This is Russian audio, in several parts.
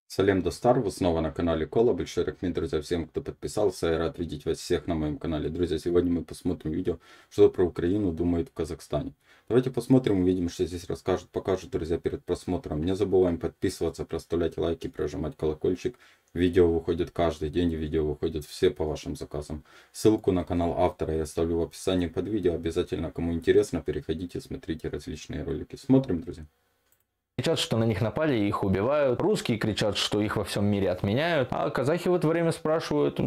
Салем Достар, вы снова на канале Кола. Большой рахмет, друзья, всем, кто подписался. Я рад видеть вас всех на моем канале. Друзья, сегодня мы посмотрим видео, что про Украину думают в Казахстане. Давайте посмотрим, увидим, что здесь расскажут, покажут, друзья, перед просмотром. Не забываем подписываться, проставлять лайки, прожимать колокольчик. Видео выходит каждый день, видео выходят все по вашим заказам. Ссылку на канал автора я оставлю в описании под видео. Обязательно, кому интересно, переходите, смотрите различные ролики. Смотрим, друзья. Кричат, что на них напали и их убивают. Русские кричат, что их во всем мире отменяют. А казахи в это время спрашивают,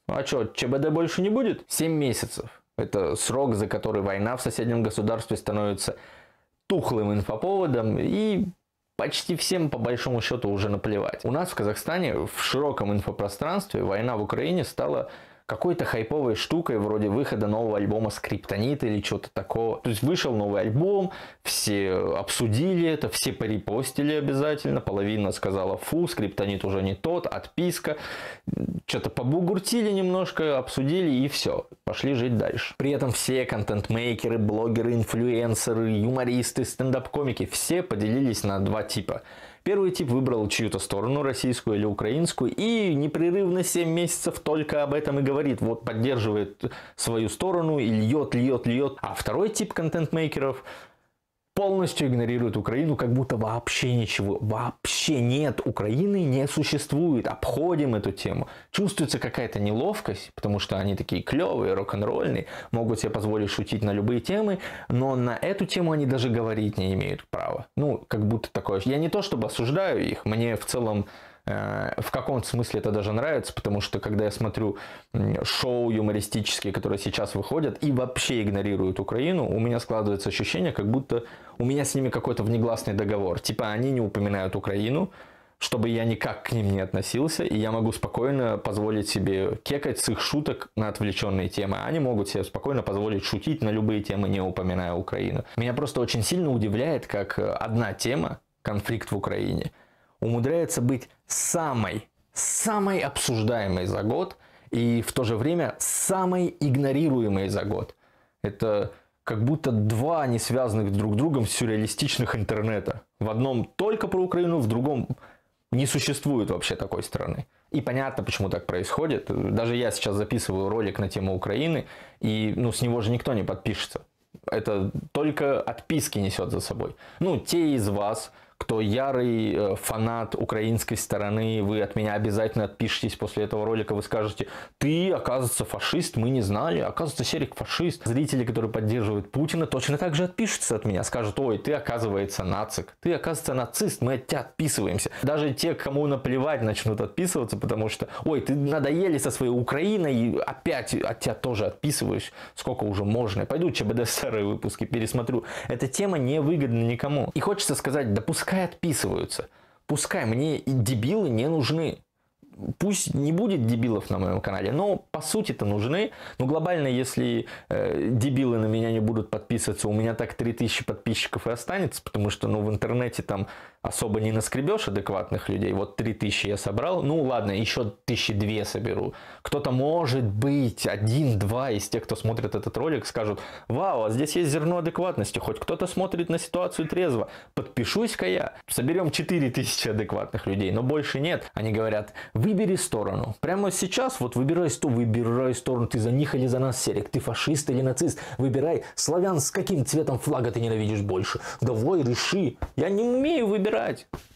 а что, ЧБД больше не будет? 7 месяцев. Это срок, за который война в соседнем государстве становится тухлым инфоповодом, и почти всем по большому счету уже наплевать. У нас в Казахстане в широком инфопространстве война в Украине стала какой-то хайповой штукой вроде выхода нового альбома Скриптонит или что-то такого. То есть вышел новый альбом, все обсудили это, все порепостили обязательно, половина сказала: фу, Скриптонит уже не тот, отписка. Что-то побугуртили немножко, обсудили и все, пошли жить дальше. При этом все контент-мейкеры, блогеры, инфлюенсеры, юмористы, стендап-комики все поделились на два типа. Первый тип выбрал чью-то сторону, российскую или украинскую, и непрерывно 7 месяцев только об этом и говорит. Вот поддерживает свою сторону и льет. А второй тип контент-мейкеров полностью игнорирует Украину, как будто вообще ничего, вообще нет, Украины не существует, обходим эту тему. Чувствуется какая-то неловкость, потому что они такие клевые, рок-н-ролльные, могут себе позволить шутить на любые темы, но на эту тему они даже говорить не имеют права. Ну, как будто такое. Я не то чтобы осуждаю их, мне в целом в каком-то смысле это даже нравится, потому что когда я смотрю шоу юмористические, которые сейчас выходят и вообще игнорируют Украину, у меня складывается ощущение, как будто у меня с ними какой-то внегласный договор. Типа они не упоминают Украину, чтобы я никак к ним не относился, и я могу спокойно позволить себе кекать с их шуток на отвлеченные темы. Они могут себе спокойно позволить шутить на любые темы, не упоминая Украину. Меня просто очень сильно удивляет, как одна тема, конфликт в Украине, умудряется быть самой обсуждаемой за год и в то же время самой игнорируемой за год. Это как будто два не связанных друг с другом сюрреалистичных интернета. В одном только про Украину, в другом не существует вообще такой страны. И понятно, почему так происходит. Даже я сейчас записываю ролик на тему Украины, и с него же никто не подпишется. Это только отписки несет за собой. Те из вас, кто ярый фанат украинской стороны, вы от меня обязательно отпишитесь после этого ролика, вы скажете: ты, оказывается, фашист, мы не знали, оказывается, Серик фашист. Зрители, которые поддерживают Путина, точно так же отпишутся от меня, скажут: ой, ты, оказывается, нацик, ты, оказывается, нацист, мы от тебя отписываемся. Даже те, кому наплевать, начнут отписываться, потому что: ой, ты надоели со своей Украиной, опять от тебя тоже отписываюсь, сколько уже можно, пойду ЧБД старые выпуски пересмотрю. Эта тема не выгодна никому. И хочется сказать: да пускай отписываются. Пускай, мне дебилы не нужны. Пусть не будет дебилов на моем канале, но по сути-то нужны. Но глобально, если дебилы на меня не будут подписываться, у меня так 3000 подписчиков и останется, потому что в интернете там особо не наскребешь адекватных людей. Вот 3000 я собрал, ладно, еще 1002 соберу. Кто-то, может быть, 1-2 из тех, кто смотрит этот ролик, скажут: вау, а здесь есть зерно адекватности, хоть кто-то смотрит на ситуацию трезво. Подпишусь-ка я. Соберем 4000 адекватных людей, но больше нет. Они говорят: выбери сторону. Прямо сейчас выбирай сторону. Ты за них или за нас, Серик? Ты фашист или нацист? Выбирай. Славян, с каким цветом флага ты ненавидишь больше? Давай, реши. Я не умею выбирать.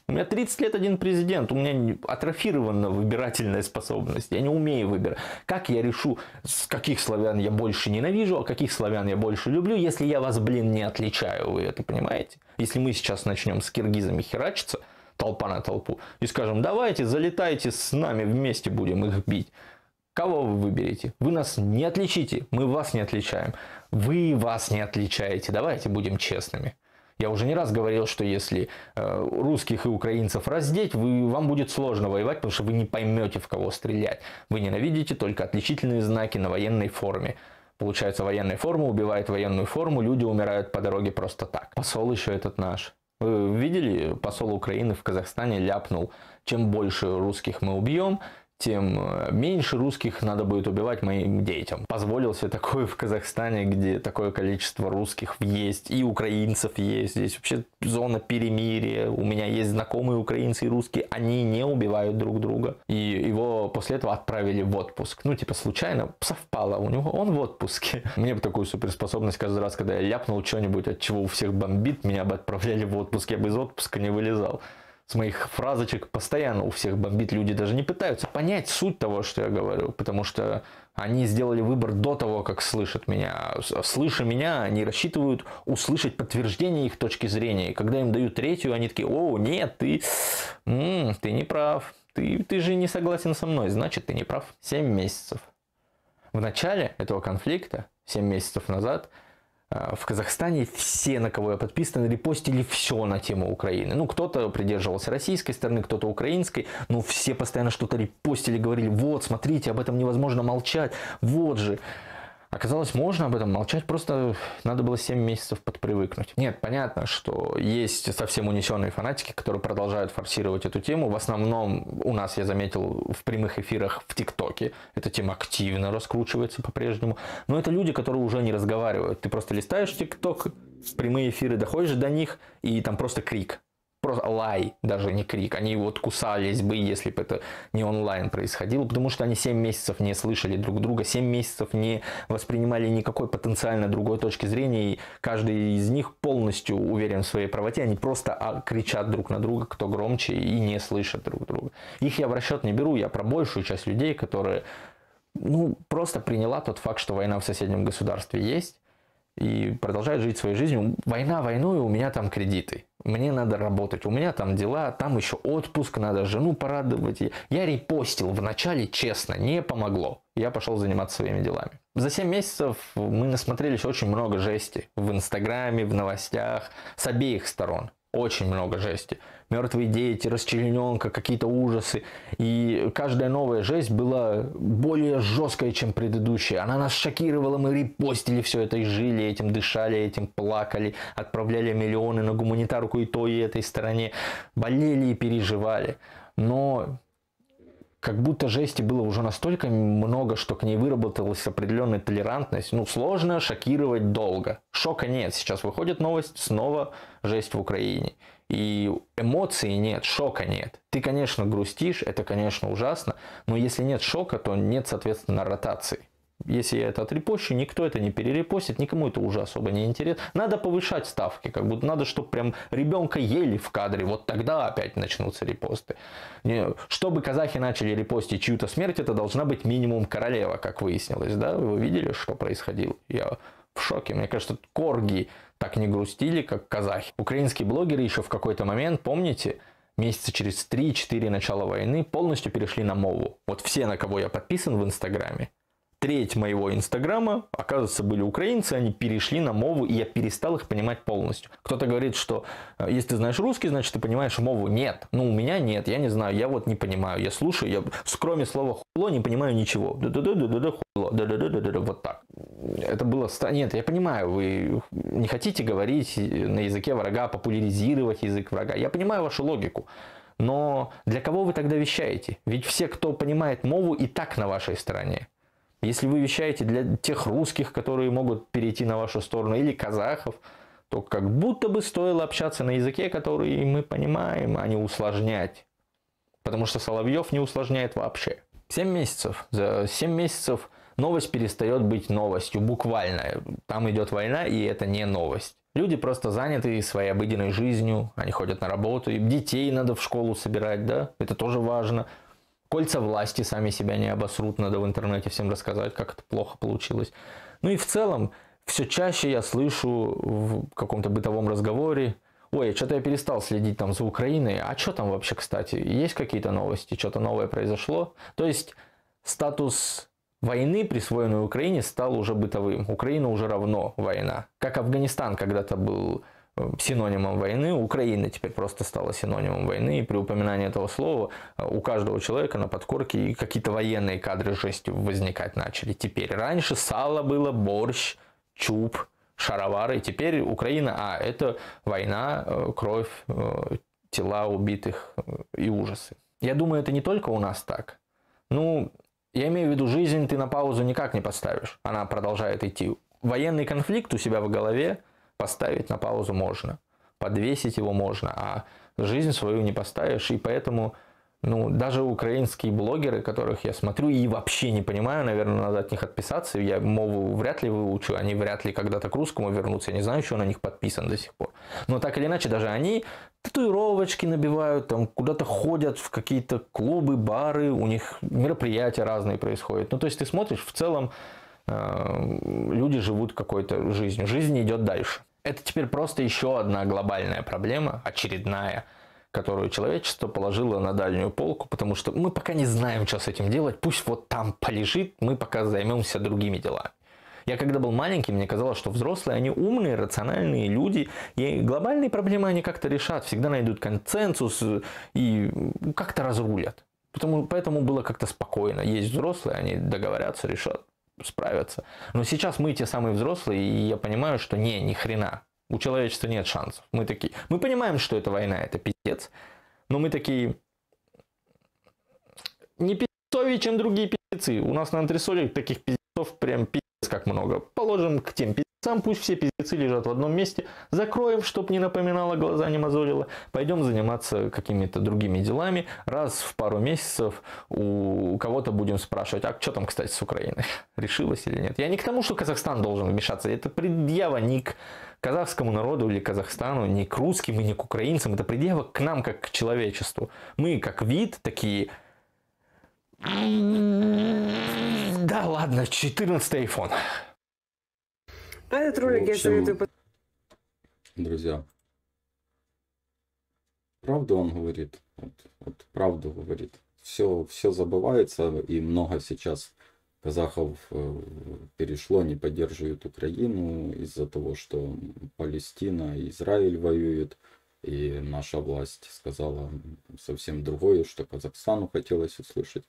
У меня 30 лет один президент. У меня атрофирована выбирательная способность. Я не умею выбирать. Как я решу, с каких славян я больше ненавижу, а каких славян я больше люблю, если я вас, не отличаю? Вы это понимаете? Если мы сейчас начнем с киргизами херачиться, толпа на толпу, и скажем: давайте, залетайте с нами, вместе будем их бить. Кого вы выберете? Вы нас не отличите, мы вас не отличаем. Вы вас не отличаете. Давайте будем честными. Я уже не раз говорил, что если русских и украинцев раздеть, вам будет сложно воевать, потому что вы не поймете, в кого стрелять. Вы ненавидите только отличительные знаки на военной форме. Получается, военная форма убивает военную форму, люди умирают по дороге просто так. Посол еще этот наш. Вы видели, посол Украины в Казахстане ляпнул: чем больше русских мы убьем, тем меньше русских надо будет убивать моим детям. Позволил себе такое в Казахстане, где такое количество русских есть, и украинцев есть. Здесь вообще зона перемирия. У меня есть знакомые украинцы и русские, они не убивают друг друга. И его после этого отправили в отпуск. Ну, типа, случайно совпало у него, он в отпуске. Мне бы такую суперспособность каждый раз, когда я ляпнул что-нибудь, от чего у всех бомбит, меня бы отправляли в отпуск, я бы из отпуска не вылезал. С моих фразочек постоянно у всех бомбит, люди даже не пытаются понять суть того, что я говорю, потому что они сделали выбор до того, как слышат меня. Слыша меня, они рассчитывают услышать подтверждение их точки зрения. И когда им дают третью, они такие: о, нет, ты не прав, ты же не согласен со мной, значит, ты не прав. 7 месяцев. В начале этого конфликта, 7 месяцев назад, в Казахстане все, на кого я подписан, репостили все на тему Украины. Ну, кто-то придерживался российской стороны, кто-то украинской, но все постоянно что-то репостили, говорили: вот, смотрите, об этом невозможно молчать, вот же. Оказалось, можно об этом молчать, просто надо было 7 месяцев подпривыкнуть. Нет, понятно, что есть совсем унесенные фанатики, которые продолжают форсировать эту тему. В основном у нас, я заметил, в прямых эфирах в ТикТоке эта тема активно раскручивается по-прежнему. Но это люди, которые уже не разговаривают. Ты просто листаешь ТикТок, прямые эфиры, доходишь до них, и там просто крик. Просто лай, даже не крик. Они вот кусались бы, если бы это не онлайн происходило, потому что они 7 месяцев не слышали друг друга, 7 месяцев не воспринимали никакой потенциально другой точки зрения, и каждый из них полностью уверен в своей правоте. Они просто кричат друг на друга, кто громче, и не слышат друг друга. Их я в расчет не беру, я про большую часть людей, которые просто приняла тот факт, что война в соседнем государстве есть, и продолжает жить своей жизнью. Война войной, у меня там кредиты. Мне надо работать, у меня там дела, там еще отпуск, надо жену порадовать. Я репостил вначале, честно, не помогло. Я пошел заниматься своими делами. За 7 месяцев мы насмотрелись очень много жести. В Инстаграме, в новостях, с обеих сторон. Очень много жести. Мертвые дети, расчлененка, какие-то ужасы. И каждая новая жесть была более жесткая, чем предыдущая. Она нас шокировала, мы репостили все это и жили этим, дышали этим, плакали, отправляли миллионы на гуманитарку и той, и этой стороне. Болели и переживали. Но как будто жести было уже настолько много, что к ней выработалась определенная толерантность. Сложно шокировать долго. Шока нет. Сейчас выходит новость, снова жесть в Украине. И эмоций нет, шока нет. Ты, конечно, грустишь, это, конечно, ужасно, но если нет шока, то нет, соответственно, ротации. Если я это отрепощу, никто это не перерепостит, никому это уже особо не интересно. Надо повышать ставки, как будто надо, чтобы прям ребенка ели в кадре, вот тогда опять начнутся репосты. Чтобы казахи начали репостить чью-то смерть, это должна быть минимум королева, как выяснилось, да? Вы видели, что происходило? Я в шоке. Мне кажется, корги так не грустили, как казахи. Украинские блогеры еще в какой-то момент, помните, месяца через 3-4 начала войны полностью перешли на мову. Вот все, на кого я подписан в Инстаграме, треть моего Инстаграма, оказывается, были украинцы, они перешли на мову, и я перестал их понимать полностью. Кто-то говорит, что если ты знаешь русский, значит, ты понимаешь мову. Нет. У меня нет, я не знаю, я вот не понимаю. Я слушаю, я кроме слова хуйло не понимаю ничего. Вот так. Это было... Нет, я понимаю, вы не хотите говорить на языке врага, популяризировать язык врага. Я понимаю вашу логику. Но для кого вы тогда вещаете? Ведь все, кто понимает мову, и так на вашей стороне. Если вы вещаете для тех русских, которые могут перейти на вашу сторону, или казахов, то как будто бы стоило общаться на языке, который мы понимаем, а не усложнять. Потому что Соловьев не усложняет вообще. 7 месяцев. За 7 месяцев новость перестает быть новостью, буквально. Там идет война, и это не новость. Люди просто заняты своей обыденной жизнью, они ходят на работу, им детей надо в школу собирать, да, это тоже важно. Кольца власти сами себя не обосрут, надо в интернете всем рассказать, как это плохо получилось. И в целом, все чаще я слышу в каком-то бытовом разговоре: ой, что-то я перестал следить там за Украиной, а что там вообще, кстати, есть какие-то новости, что-то новое произошло? То есть статус войны, присвоенной Украине, стал уже бытовым. Украина уже равно война. Как Афганистан когда-то был синонимом войны, Украина теперь просто стала синонимом войны, и при упоминании этого слова у каждого человека на подкорке какие-то военные кадры жести возникать начали. Теперь раньше сало было, борщ, чуб, шаровары, теперь Украина, это война, кровь, тела убитых и ужасы. Я думаю, это не только у нас так. Ну, я имею в виду, жизнь ты на паузу никак не поставишь. Она продолжает идти. Военный конфликт у себя в голове поставить на паузу можно. Подвесить его можно, а жизнь свою не поставишь. И поэтому, ну, даже украинские блогеры, которых я смотрю и вообще не понимаю, наверное, надо от них отписаться. Я мову вряд ли выучу, они вряд ли когда-то к русскому вернутся. Я не знаю, что на них подписан до сих пор. Но так или иначе, даже они татуировочки набивают, там куда-то ходят в какие-то клубы, бары, у них мероприятия разные происходят. Ну, то есть ты смотришь, в целом люди живут какой-то жизнью. Жизнь идет дальше. Это теперь просто еще одна глобальная проблема, очередная, которую человечество положило на дальнюю полку, потому что мы пока не знаем, что с этим делать. Пусть вот там полежит, мы пока займемся другими делами. Я когда был маленький, мне казалось, что взрослые, они умные, рациональные люди, и глобальные проблемы они как-то решат, всегда найдут консенсус и как-то разрулят. Поэтому было как-то спокойно. Есть взрослые, они договорятся, решат, справятся. Но сейчас мы те самые взрослые, и я понимаю, что ни хрена. У человечества нет шансов. Мы понимаем, что это война, это пиздец, но мы такие не пиздцовее, чем другие пиздецы. У нас на антресоле таких пиздецов прям пиздец как много. Положим к тем пиздецам, пусть все пиздецы лежат в одном месте, закроем, чтоб не напоминало, глаза не мозолило, пойдем заниматься какими-то другими делами. Раз в пару месяцев у кого-то будем спрашивать, а что там, кстати, с Украиной? Решилось или нет? Я не к тому, что Казахстан должен вмешаться, это предъява не к казахскому народу или Казахстану, не к русским и не к украинцам, это предъява к нам, как к человечеству. Мы, как вид, такие... Да, ладно, 14-й iPhone. А этот ролик я советую... Друзья, правду он говорит, вот правду говорит. Все забывается, и много сейчас казахов перешло, не поддерживают Украину из-за того, что Палестина и Израиль воюют. И наша власть сказала совсем другое, что Казахстану хотелось услышать.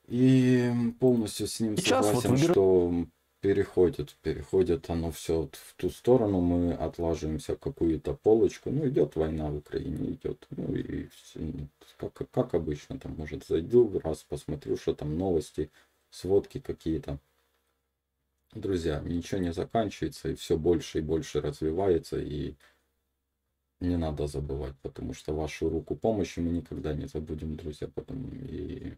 И полностью с ним сейчас согласен, вот что переходит оно все в ту сторону, мы отлаживаемся в какую-то полочку. Ну, идет война в Украине, идет. Ну, и все, как обычно, там, может, зайду раз, посмотрю, что там новости, сводки какие-то. Друзья, ничего не заканчивается, и все больше и больше развивается, и не надо забывать, потому что вашу руку помощи мы никогда не забудем, друзья. И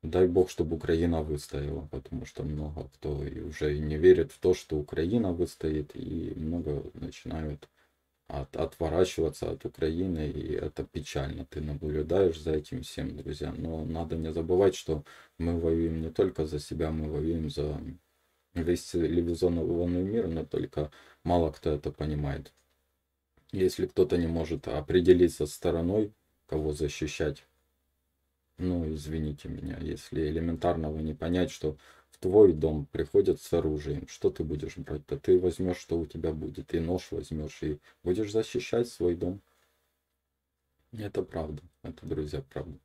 дай бог, чтобы Украина выстояла, потому что много кто уже не верит в то, что Украина выстоит, и много начинают отворачиваться от Украины, и это печально. Ты наблюдаешь за этим всем, друзья. Но надо не забывать, что мы воюем не только за себя, мы воюем за весь цивилизованный мир, но только мало кто это понимает. Если кто-то не может определиться стороной, кого защищать, ну, извините меня, если элементарного не понять, что в твой дом приходят с оружием, что ты будешь брать? Да ты возьмешь, что у тебя будет, и нож возьмешь, и будешь защищать свой дом. Это правда, это, друзья, правда.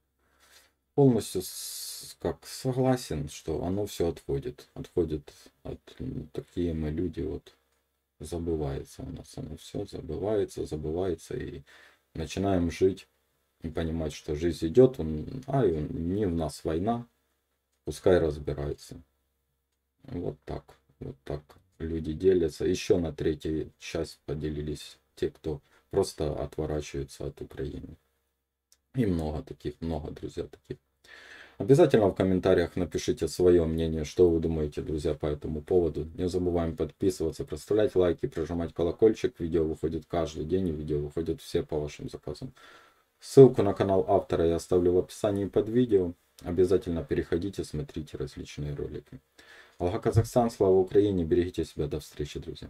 Полностью согласен, что оно все отходит от такие мы люди, вот. Забывается у нас оно все, забывается, и начинаем жить и понимать, что жизнь идет, не в нас война, пускай разбирается. Вот так люди делятся. Еще на третью часть поделились те, кто просто отворачивается от Украины. И много, друзья, таких. Обязательно в комментариях напишите свое мнение, что вы думаете, друзья, по этому поводу. Не забываем подписываться, проставлять лайки, прожимать колокольчик. Видео выходит каждый день, и видео выходят все по вашим заказам. Ссылку на канал автора я оставлю в описании под видео. Обязательно переходите, смотрите различные ролики. Алга Казахстан, слава Украине, берегите себя, до встречи, друзья.